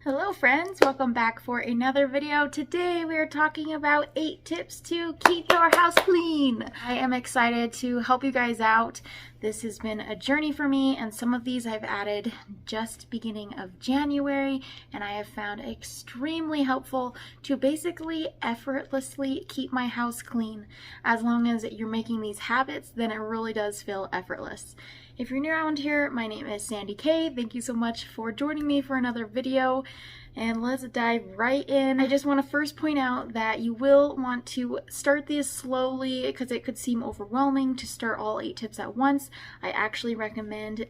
Hello friends, welcome back for another video. Today we are talking about 8 tips to keep your house clean. I am excited to help you guys out. This has been a journey for me, and some of these I've added just beginning of January, and I have found extremely helpful to basically effortlessly keep my house clean. As long as you're making these habits, then it really does feel effortless. If you're new around here, my name is Sandy-Kaye. Thank you so much for joining me for another video. And let's dive right in. I just want to first point out that you will want to start these slowly because it could seem overwhelming to start all 8 tips at once. I actually recommend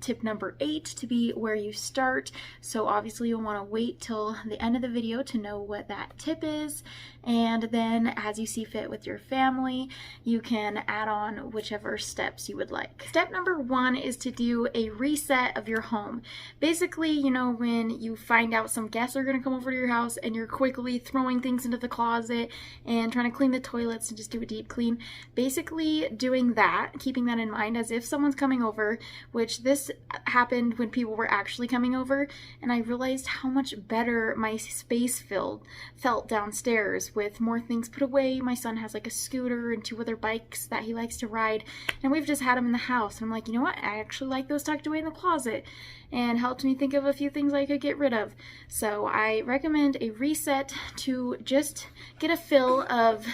tip number 8 to be where you start. So obviously you'll want to wait till the end of the video to know what that tip is. And then as you see fit with your family, you can add on whichever steps you would like. Step number 1 is to do a reset of your home. Basically, you know, when you find out some guests are going to come over to your house and you're quickly throwing things into the closet and trying to clean the toilets and just do a deep clean. Basically doing that, keeping that in mind as if someone's coming over, which this happened when people were actually coming over, and I realized how much better my space felt downstairs with more things put away. My son has like a scooter and 2 other bikes that he likes to ride, and we've just had them in the house. And I'm like, you know what? I actually like those tucked away in the closet, and helped me think of a few things I could get rid of. So I recommend a reset to just get a feel of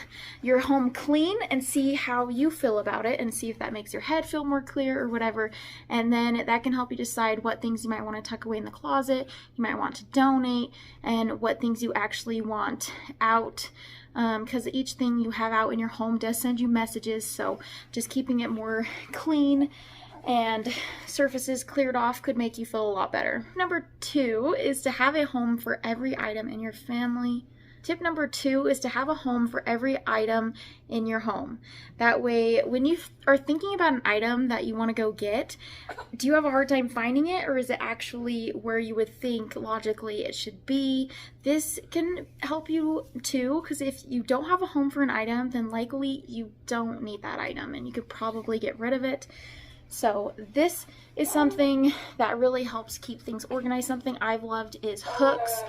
your home clean and see how you feel about it, and see if that makes your head feel more clear or whatever. And then that can help you decide what things you might want to tuck away in the closet, you might want to donate, and what things you actually want out. Because each thing you have out in your home does send you messages, so just keeping it more clean and surfaces cleared off could make you feel a lot better. Number 2 is to have a home for every item in your family. Tip number 2 is to have a home for every item in your home. That way, when you are thinking about an item that you want to go get, do you have a hard time finding it, or is it actually where you would think logically it should be? This can help you too, because if you don't have a home for an item, then likely you don't need that item and you could probably get rid of it. So this is something that really helps keep things organized. Something I've loved is hooks.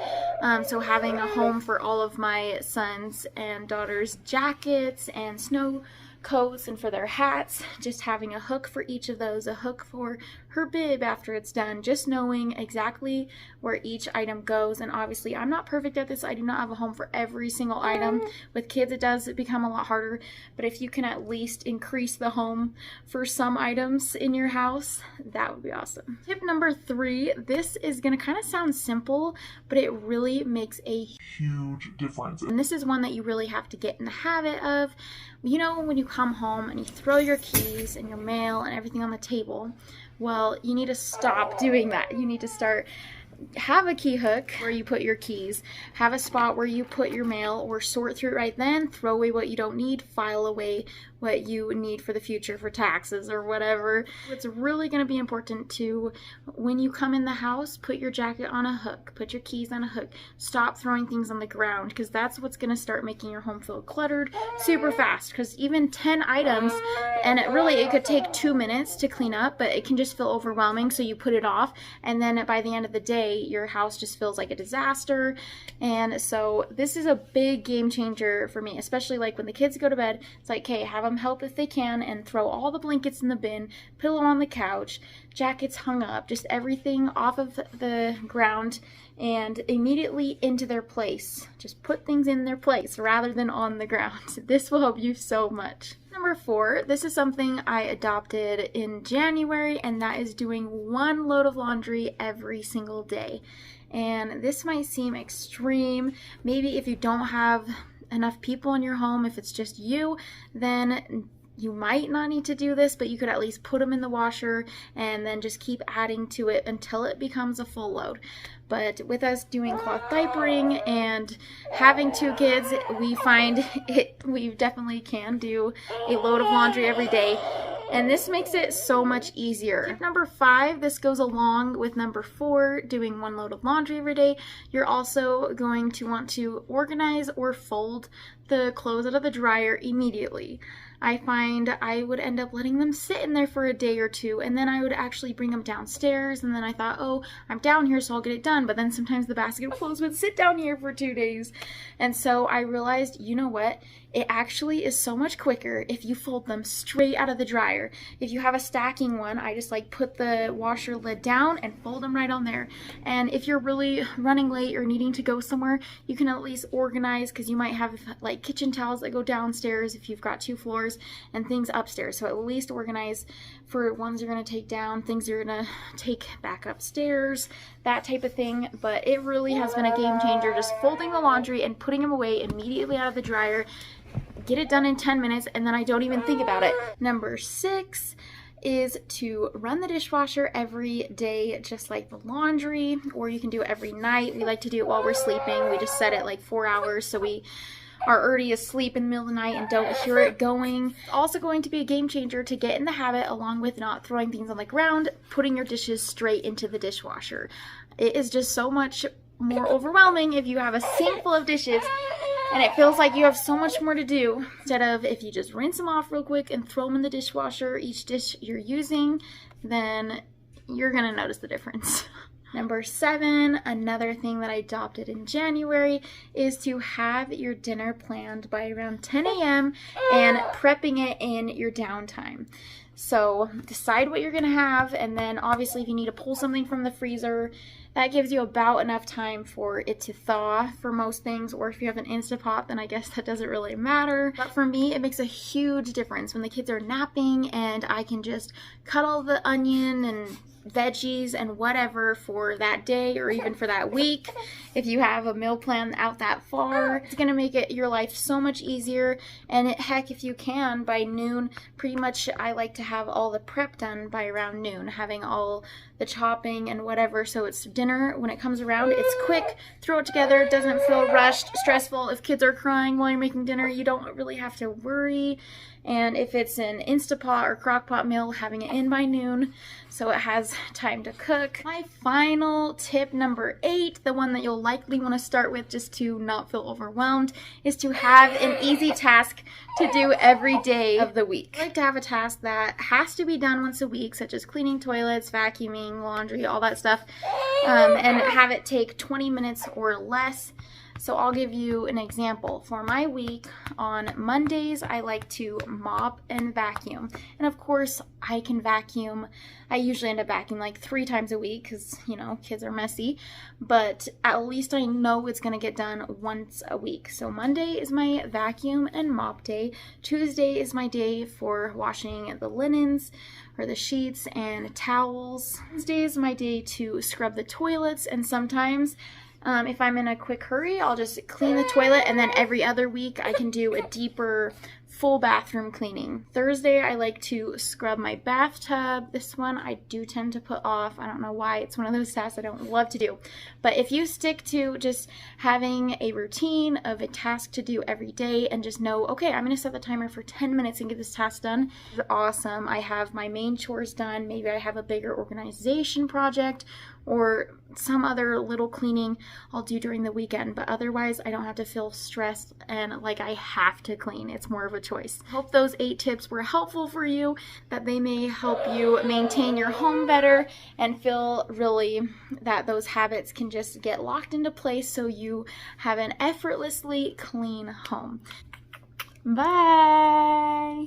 So having a home for all of my sons and daughters' jackets and snow coats, and for their hats, just having a hook for each of those, a hook for her bib after it's done, just knowing exactly where each item goes. And obviously I'm not perfect at this. I do not have a home for every single item. With kids it does become a lot harder, but if you can at least increase the home for some items in your house, that would be awesome. Tip number 3, this is going to kind of sound simple, but it really makes a huge difference. And this is one that you really have to get in the habit of. You know, when you come home and you throw your keys and your mail and everything on the table, well, you need to stop doing that. You need to have a key hook where you put your keys, have a spot where you put your mail, or sort through it right then, throw away what you don't need, file away what you need for the future for taxes or whatever. It's really going to be important to, when you come in the house, put your jacket on a hook, put your keys on a hook, stop throwing things on the ground, because that's what's going to start making your home feel cluttered super fast. Because even 10 items, and it could take 2 minutes to clean up, but it can just feel overwhelming, so you put it off, and then by the end of the day your house just feels like a disaster. And so this is a big game changer for me, especially like when the kids go to bed. It's like, okay, have them help if they can, and throw all the blankets in the bin, pillow on the couch, jackets hung up, just everything off of the ground and immediately into their place. Just put things in their place rather than on the ground. This will help you so much. Number 4, this is something I adopted in January, and that is doing 1 load of laundry every single day. And this might seem extreme. Maybe if you don't have enough people in your home, if it's just you, then you might not need to do this, but you could at least put them in the washer and then just keep adding to it until it becomes a full load. But with us doing cloth diapering and having 2 kids, we find we definitely can do a load of laundry every day. And this makes it so much easier. Tip number 5, this goes along with number 4, doing 1 load of laundry every day. You're also going to want to organize or fold the clothes out of the dryer immediately. I find I would end up letting them sit in there for a day or two, and then I would actually bring them downstairs, and then I thought, oh, I'm down here, so I'll get it done. But then sometimes the basket of clothes would sit down here for 2 days. And so I realized, you know what? It actually is so much quicker if you fold them straight out of the dryer. If you have a stacking one, I just like put the washer lid down and fold them right on there. And if you're really running late or needing to go somewhere, you can at least organize, because you might have like kitchen towels that go downstairs if you've got 2 floors and things upstairs. So at least organize for ones you're going to take down, things you're going to take back upstairs, that type of thing. But it really has been a game changer, just folding the laundry and putting them away immediately out of the dryer. Get it done in 10 minutes, and then I don't even think about it. Number 6 is to run the dishwasher every day, just like the laundry, or you can do it every night. We like to do it while we're sleeping. We just set it like 4 hours so we are already asleep in the middle of the night and don't hear it going. It's also going to be a game changer to get in the habit, along with not throwing things on the ground, putting your dishes straight into the dishwasher. It is just so much more overwhelming if you have a sink full of dishes and it feels like you have so much more to do, instead of if you just rinse them off real quick and throw them in the dishwasher, each dish you're using, then you're gonna notice the difference. Number 7, another thing that I adopted in January, is to have your dinner planned by around 10 a.m. and prepping it in your downtime. So decide what you're gonna have, and then obviously if you need to pull something from the freezer, that gives you about enough time for it to thaw for most things. Or if you have an Instapot, then I guess that doesn't really matter. But for me, it makes a huge difference when the kids are napping and I can just cut all the onion and veggies and whatever for that day or even for that week. If you have a meal plan out that far, it's gonna make it your life so much easier. And heck, if you can, by noon, pretty much I like to have all the prep done by around noon, having all the chopping and whatever, so it's dinner when it comes around. It's quick, throw it together, doesn't feel rushed, stressful. If kids are crying while you're making dinner, you don't really have to worry. And if it's an Instapot or Crock-Pot meal, having it in by noon so it has time to cook. My final tip, number 8, the one that you'll likely want to start with just to not feel overwhelmed, is to have an easy task to do every day of the week. I like to have a task that has to be done once a week, such as cleaning toilets, vacuuming, laundry, all that stuff, and have it take 20 minutes or less. So I'll give you an example. For my week, on Mondays, I like to mop and vacuum. And of course, I can vacuum. I usually end up vacuuming like 3 times a week because, you know, kids are messy. But at least I know it's going to get done once a week. So Monday is my vacuum and mop day. Tuesday is my day for washing the linens or the sheets and towels. Wednesday is my day to scrub the toilets, and sometimes if I'm in a quick hurry, I'll just clean the toilet, and then every other week I can do a deeper full bathroom cleaning. Thursday, I like to scrub my bathtub. This one I do tend to put off. I don't know why. It's one of those tasks I don't love to do. But if you stick to just having a routine of a task to do every day and just know, okay, I'm going to set the timer for 10 minutes and get this task done, it's awesome. I have my main chores done. Maybe I have a bigger organization project or some other little cleaning I'll do during the weekend, but otherwise I don't have to feel stressed and like I have to clean. It's more of a choice. Hope those 8 tips were helpful for you, that they may help you maintain your home better and feel really that those habits can just get locked into place so you have an effortlessly clean home. Bye!